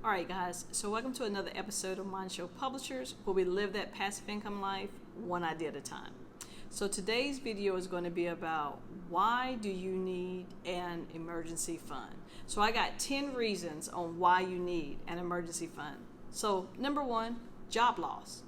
All right, guys, so welcome to another episode of Mind Show Publishers, where we live that passive income life one idea at a time. So today's video is going to be about why do you need an emergency fund. So I got 10 reasons on why you need an emergency fund. So number one, job loss.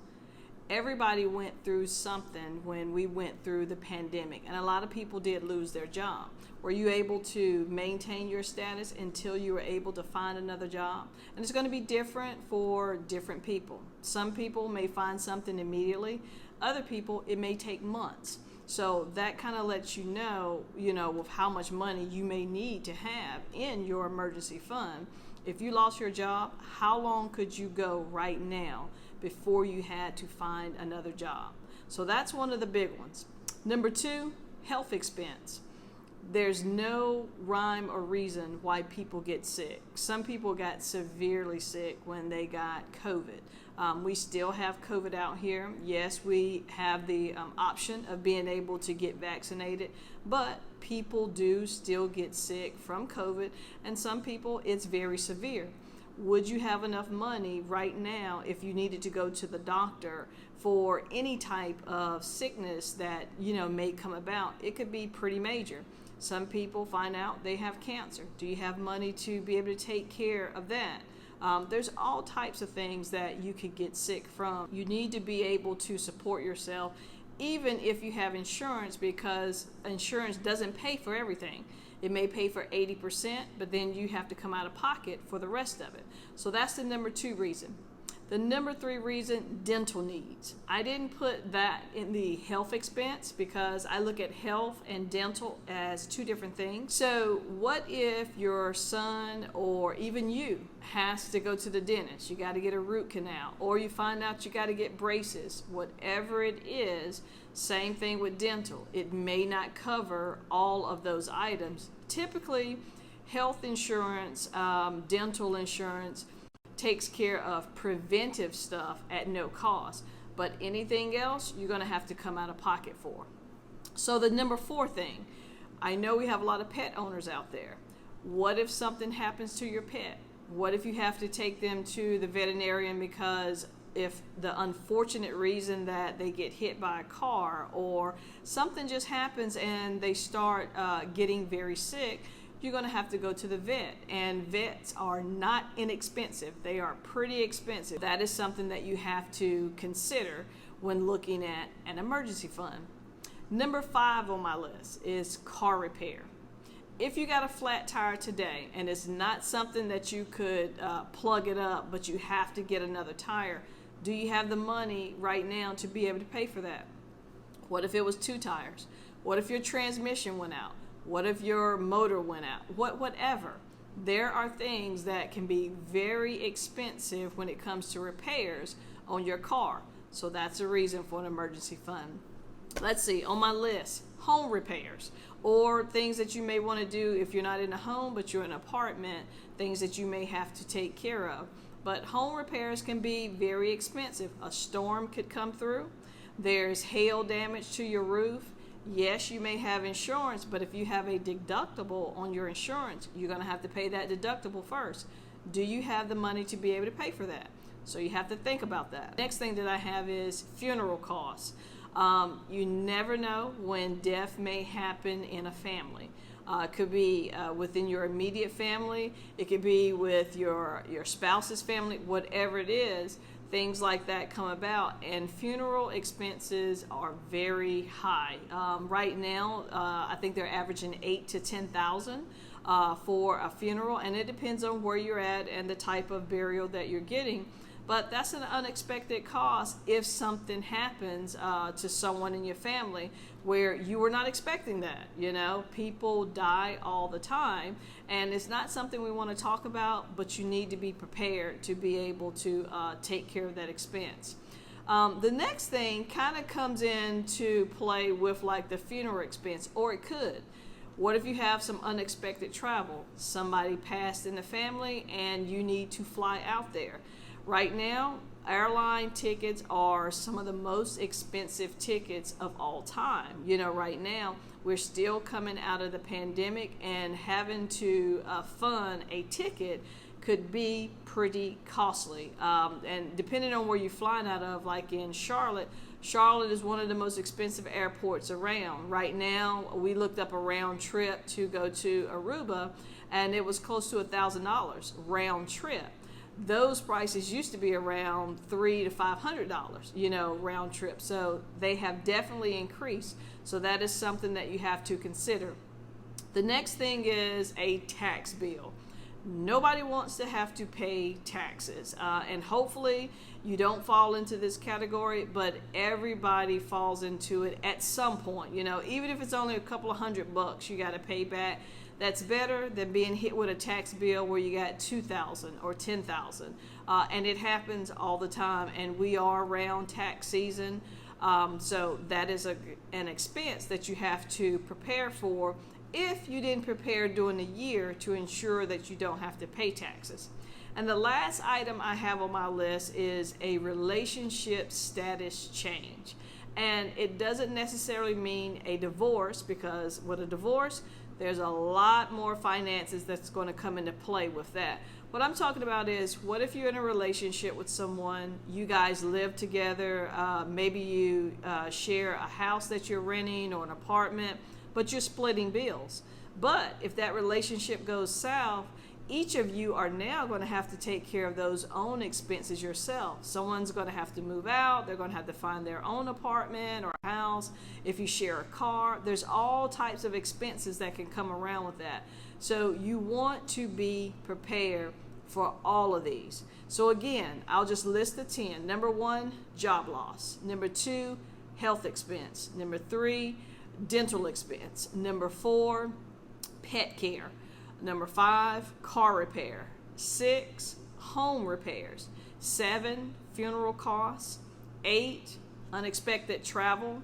Everybody went through something when we went through the pandemic, and a lot of people did lose their job. Were you able to maintain your status until you were able to find another job? And it's going to be different for different people. Some people may find something immediately. Other people, it may take months. So that kind of lets you know, with how much money you may need to have in your emergency fund. If you lost your job, how long could you go right now before you had to find another job? So that's one of the big ones. Number two, health expense. There's no rhyme or reason why people get sick. Some people got severely sick when they got COVID. We still have COVID out here. Yes, we have the option of being able to get vaccinated, but people do still get sick from COVID, and some people it's very severe. Would you have enough money right now if you needed to go to the doctor for any type of sickness that may come about? It could be pretty major. Some people find out they have cancer. Do you have money to be able to take care of that? There's all types of things that you could get sick from. You need to be able to support yourself, even if you have insurance, because insurance doesn't pay for everything. It may pay for 80%, but then you have to come out of pocket for the rest of it. So that's the number two reason. The number three reason, dental needs. I didn't put that in the health expense because I look at health and dental as two different things. So what if your son or even you has to go to the dentist? You got to get a root canal, or you find out you got to get braces. Whatever it is, same thing with dental. It may not cover all of those items. Typically, health insurance, dental insurance, takes care of preventive stuff at no cost, but anything else you're going to have to come out of pocket for. So the number four thing, I know we have a lot of pet owners out there. What if something happens to your pet? What if you have to take them to the veterinarian because if the unfortunate reason that they get hit by a car or something just happens and they start getting very sick? You're going to have to go to the vet, and vets are not inexpensive. They are pretty expensive. That is something that you have to consider when looking at an emergency fund. Number 5 on my list is car repair. If you got a flat tire today and it's not something that you could plug it up, but you have to get another tire, do you have the money right now to be able to pay for that? What if it was 2 tires? What if your transmission went out? What if your motor went out? Whatever. There are things that can be very expensive when it comes to repairs on your car. So that's a reason for an emergency fund. Let's see, on my list, home repairs, or things that you may want to do if you're not in a home but you're in an apartment, things that you may have to take care of. But home repairs can be very expensive. A storm could come through. There's hail damage to your roof. Yes, you may have insurance, but if you have a deductible on your insurance, you're going to have to pay that deductible first. Do you have the money to be able to pay for that? So you have to think about that. Next thing that I have is funeral costs. You never know when death may happen in a family. It could be within your immediate family. It could be with your spouse's family, whatever it is. Things like that come about, and funeral expenses are very high. Right now, I think they're averaging $8,000 to $10,000 for a funeral, and it depends on where you're at and the type of burial that you're getting. But that's an unexpected cost if something happens to someone in your family where you were not expecting that. People die all the time, and it's not something we want to talk about, but you need to be prepared to be able to take care of that expense. The next thing kind of comes into play with like the funeral expense, or it could. What if you have some unexpected travel? Somebody passed in the family and you need to fly out there. Right now, airline tickets are some of the most expensive tickets of all time. Right now, we're still coming out of the pandemic, and having to fund a ticket could be pretty costly. And depending on where you're flying out of, like in Charlotte is one of the most expensive airports around. Right now, we looked up a round trip to go to Aruba, and it was close to $1,000 round trip. Those prices used to be around $300 to $500, round trip. So they have definitely increased. So that is something that you have to consider. The next thing is a tax bill. Nobody wants to have to pay taxes, and hopefully you don't fall into this category, but everybody falls into it at some point. Even if it's only a couple of $100 you got to pay back, that's better than being hit with a tax bill where you got $2,000 or $10,000, and it happens all the time, and we are around tax season, so that is an expense that you have to prepare for if you didn't prepare during the year to ensure that you don't have to pay taxes. And the last item I have on my list is a relationship status change. And it doesn't necessarily mean a divorce, because with a divorce, there's a lot more finances that's going to come into play with that. What I'm talking about is, what if you're in a relationship with someone, you guys live together, maybe you share a house that you're renting or an apartment, but you're splitting bills. But if that relationship goes south, each of you are now going to have to take care of those own expenses yourself. Someone's going to have to move out. They're going to have to find their own apartment or house. If you share a car, there's all types of expenses that can come around with that. So you want to be prepared for all of these. So again, I'll just list the 10. Number 1, job loss. Number 2, health expense. Number 3, dental expense. Number 4, pet care. Number 5, car repair. 6, home repairs. 7, funeral costs. 8, unexpected travel.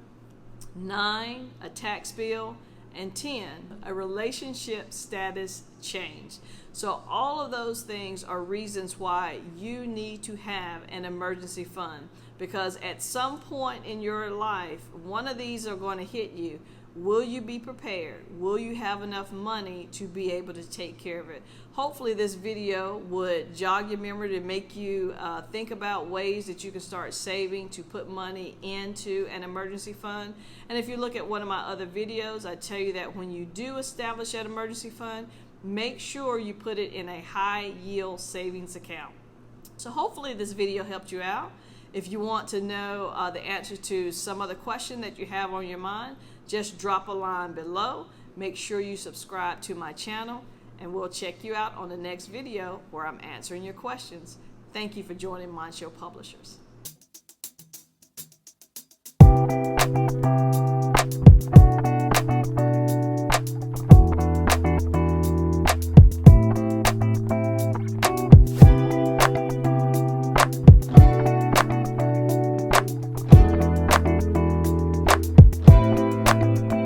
9, a tax bill. And 10, a relationship status change. So all of those things are reasons why you need to have an emergency fund, because at some point in your life, one of these are going to hit you. Will you be prepared? Will you have enough money to be able to take care of it? Hopefully this video would jog your memory to make you think about ways that you can start saving to put money into an emergency fund. And if you look at one of my other videos, I tell you that when you do establish an emergency fund, make sure you put it in a high yield savings account. So hopefully this video helped you out. If you want to know the answer to some other question that you have on your mind, just drop a line below. Make sure you subscribe to my channel, and we'll check you out on the next video where I'm answering your questions. Thank you for joining Mondshow Publishers.